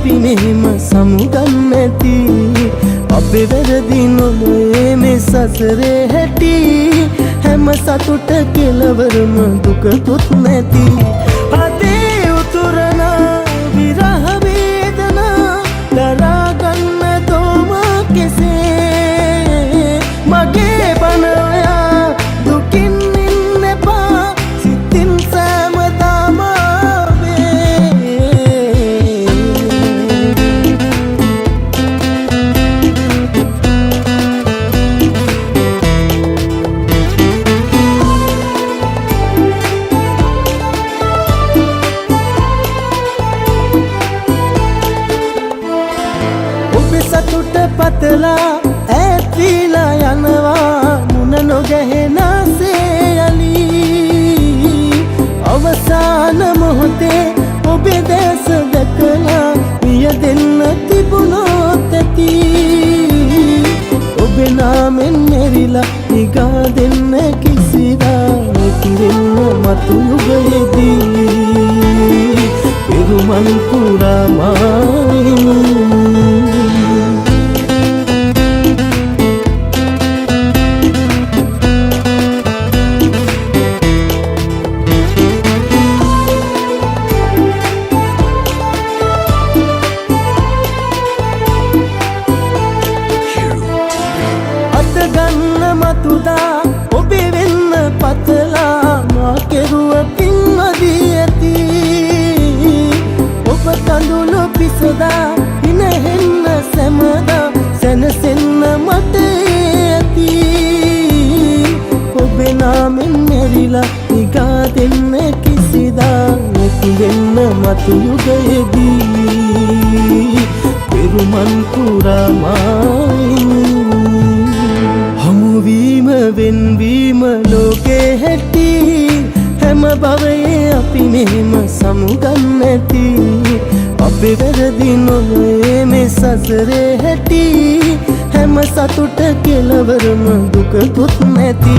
අපි මෙහෙම සමුගන්න ඇති අපේ වැරදි නොවේ මේ සසරේ හැටි හැම සතුට කෙලවරම දුකකුත් නැති අදේ උතුරන විරහ වේදනා දරා ගන්න තෝම කෙසේ මගේ බන ඔයා දුකින් ඉන්න එපා සිතින් සෑමදාම සතුට පතලා ඈත්වීලා යනවා මුණ නොගැහෙනසේ යලි අවසාන මොහොතේ ඔබේ දැස දැකලා පිය දෙන්න තිබුණොත් ඇති ඔබේ නාමෙන් මෙරිලා නිගා දෙන්න කිසිදා කිරෙන්න මතු යුගයේදී පෙරුමන් පුරා ගන්න මතුදා ඔබේ වෙන්න පතලා මා කෙරුව පින්වදී ඇති ඔබ කඳුළු පිසදා ඉනහෙන්න සැමදා සැනසෙන්න මට ඇති ඔබේ නාමෙන් මෙරිලා නිගා දෙන්න කිසිදා නැති වෙන්න මතු යුගයේදී පෙරුමන් පුරා හමුවීම වෙන්වීම ලෝකේ හැටි හැම භවයේ අපි මෙහෙම සමුගන්න ඇති අපේ වැරදි නොවේ මේ සසරේ හැටි හැම සතුට කෙලවරම දුකකුත් නැති